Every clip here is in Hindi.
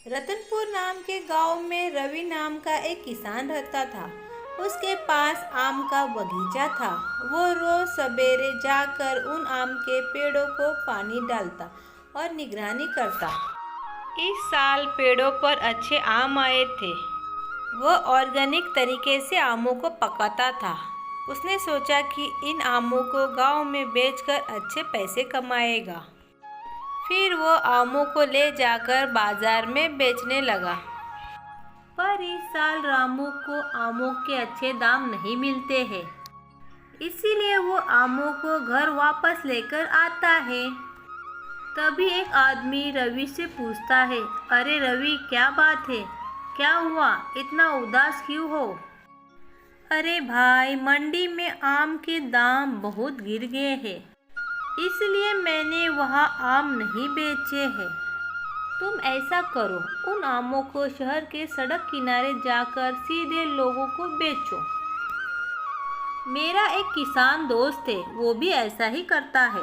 रतनपुर नाम के गांव में रवि नाम का एक किसान रहता था। उसके पास आम का बगीचा था। वो रोज सवेरे जाकर उन आम के पेड़ों को पानी डालता और निगरानी करता। इस साल पेड़ों पर अच्छे आम आए थे। वह ऑर्गेनिक तरीके से आमों को पकाता था। उसने सोचा कि इन आमों को गांव में बेचकर अच्छे पैसे कमाएगा। फिर वो आमों को ले जाकर बाजार में बेचने लगा। पर इस साल रामू को आमों के अच्छे दाम नहीं मिलते हैं। इसीलिए वो आमों को घर वापस लेकर आता है। तभी एक आदमी रवि से पूछता है, अरे रवि, क्या बात है? क्या हुआ? इतना उदास क्यों हो? अरे भाई, मंडी में आम के दाम बहुत गिर गए हैं, इसलिए मैंने वहाँ आम नहीं बेचे हैं। तुम ऐसा करो, उन आमों को शहर के सड़क किनारे जाकर सीधे लोगों को बेचो। मेरा एक किसान दोस्त है, वो भी ऐसा ही करता है।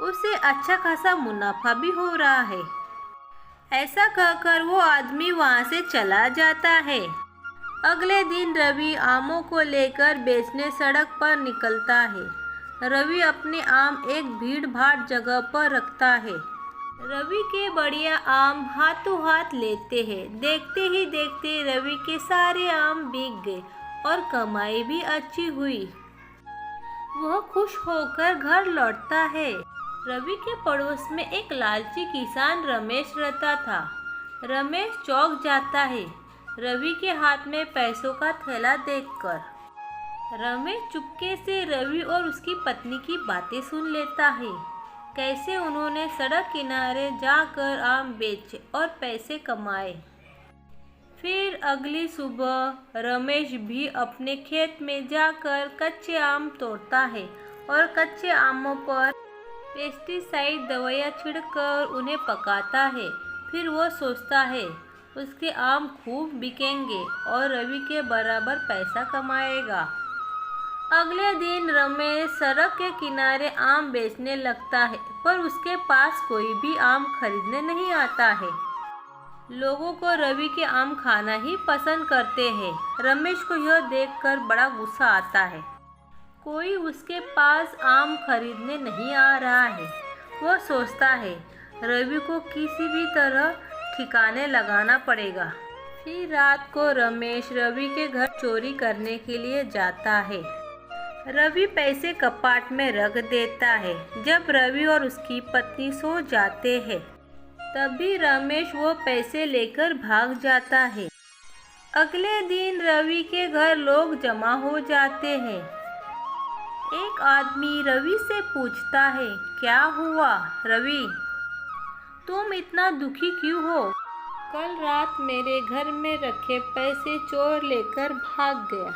उसे अच्छा खासा मुनाफा भी हो रहा है। ऐसा कहकर वो आदमी वहाँ से चला जाता है। अगले दिन रवि आमों को लेकर बेचने सड़क पर निकलता है। रवि अपने आम एक भीड़ भाड़ जगह पर रखता है। रवि के बढ़िया आम हाथों हाथ लेते हैं। देखते ही देखते रवि के सारे आम बिक गए और कमाई भी अच्छी हुई। वह खुश होकर घर लौटता है। रवि के पड़ोस में एक लालची किसान रमेश रहता था। रमेश चौंक जाता है रवि के हाथ में पैसों का थैला देखकर। रमेश चुपके से रवि और उसकी पत्नी की बातें सुन लेता है, कैसे उन्होंने सड़क किनारे जाकर आम बेचे और पैसे कमाए। फिर अगली सुबह रमेश भी अपने खेत में जाकर कच्चे आम तोड़ता है और कच्चे आमों पर पेस्टिसाइड दवाइयाँ छिड़कर उन्हें पकाता है। फिर वो सोचता है उसके आम खूब बिकेंगे और रवि के बराबर पैसा कमाएगा। अगले दिन रमेश सड़क के किनारे आम बेचने लगता है, पर उसके पास कोई भी आम खरीदने नहीं आता है। लोगों को रवि के आम खाना ही पसंद करते हैं। रमेश को यह देखकर बड़ा गुस्सा आता है। कोई उसके पास आम खरीदने नहीं आ रहा है। वह सोचता है रवि को किसी भी तरह ठिकाने लगाना पड़ेगा। फिर रात को रमेश रवि के घर चोरी करने के लिए जाता है। रवि पैसे कपाट में रख देता है। जब रवि और उसकी पत्नी सो जाते हैं, तभी रमेश वो पैसे लेकर भाग जाता है। अगले दिन रवि के घर लोग जमा हो जाते हैं। एक आदमी रवि से पूछता है, क्या हुआ रवि? तुम इतना दुखी क्यों हो? कल रात मेरे घर में रखे पैसे चोर लेकर भाग गया।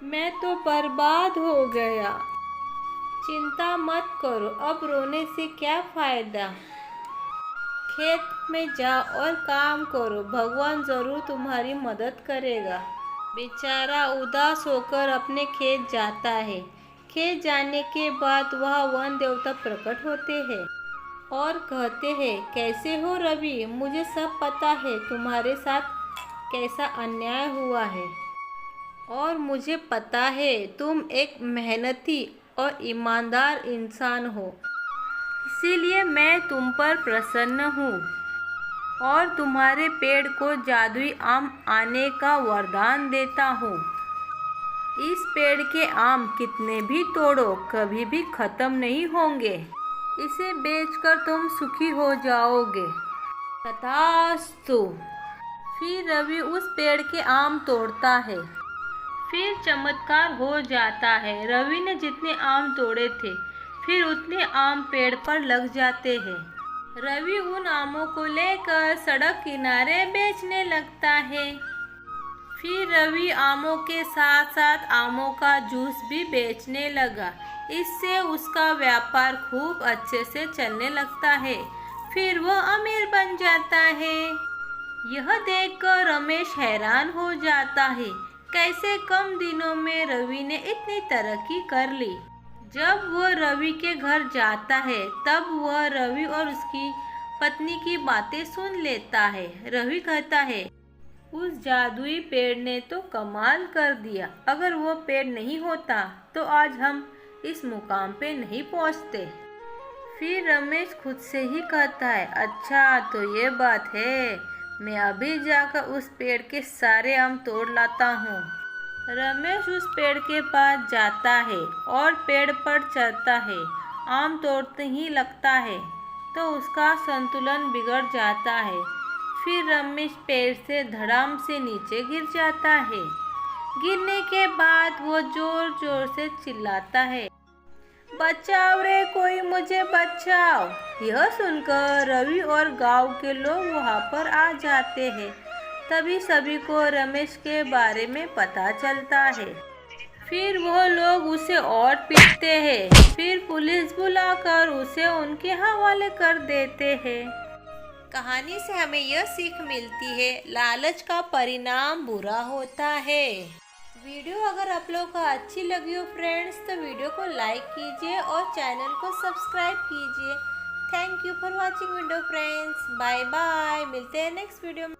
मैं तो बर्बाद हो गया। चिंता मत करो, अब रोने से क्या फायदा। खेत में जाओ और काम करो, भगवान जरूर तुम्हारी मदद करेगा। बेचारा उदास होकर अपने खेत जाता है। खेत जाने के बाद वह वन देवता प्रकट होते हैं और कहते हैं, कैसे हो रवि? मुझे सब पता है तुम्हारे साथ कैसा अन्याय हुआ है और मुझे पता है तुम एक मेहनती और ईमानदार इंसान हो। इसीलिए मैं तुम पर प्रसन्न हूँ और तुम्हारे पेड़ को जादुई आम आने का वरदान देता हूँ। इस पेड़ के आम कितने भी तोड़ो कभी भी खत्म नहीं होंगे। इसे बेचकर तुम सुखी हो जाओगे। तथास्तु। फिर रवि उस पेड़ के आम तोड़ता है। फिर चमत्कार हो जाता है। रवि ने जितने आम तोड़े थे, फिर उतने आम पेड़ पर लग जाते हैं। रवि उन आमों को लेकर सड़क किनारे बेचने लगता है। फिर रवि आमों के साथ साथ आमों का जूस भी बेचने लगा। इससे उसका व्यापार खूब अच्छे से चलने लगता है। फिर वह अमीर बन जाता है। यह देखकर रमेश हैरान हो जाता है, कैसे कम दिनों में रवि ने इतनी तरक्की कर ली। जब वह रवि के घर जाता है, तब वह रवि और उसकी पत्नी की बातें सुन लेता है। रवि कहता है, उस जादुई पेड़ ने तो कमाल कर दिया। अगर वो पेड़ नहीं होता तो आज हम इस मुकाम पे नहीं पहुंचते। फिर रमेश खुद से ही कहता है, अच्छा तो ये बात है, मैं अभी जाकर उस पेड़ के सारे आम तोड़ लाता हूँ। रमेश उस पेड़ के पास जाता है और पेड़ पर चढ़ता है। आम तोड़ते ही लगता है तो उसका संतुलन बिगड़ जाता है। फिर रमेश पेड़ से धड़ाम से नीचे गिर जाता है। गिरने के बाद वो जोर जोर से चिल्लाता है, बचाओ रे, कोई मुझे बचाओ। यह सुनकर रवि और गांव के लोग वहां पर आ जाते हैं। तभी सभी को रमेश के बारे में पता चलता है। फिर वो लोग उसे और पीटते हैं। फिर पुलिस बुलाकर उसे उनके हवाले कर देते हैं। कहानी से हमें यह सीख मिलती है, लालच का परिणाम बुरा होता है। वीडियो अगर आप लोगों को अच्छी लगी हो फ्रेंड्स, तो वीडियो को लाइक कीजिए और चैनल को सब्सक्राइब कीजिए। Thank you for watching video friends. Bye bye, मिलते हैं नेक्स्ट वीडियो में।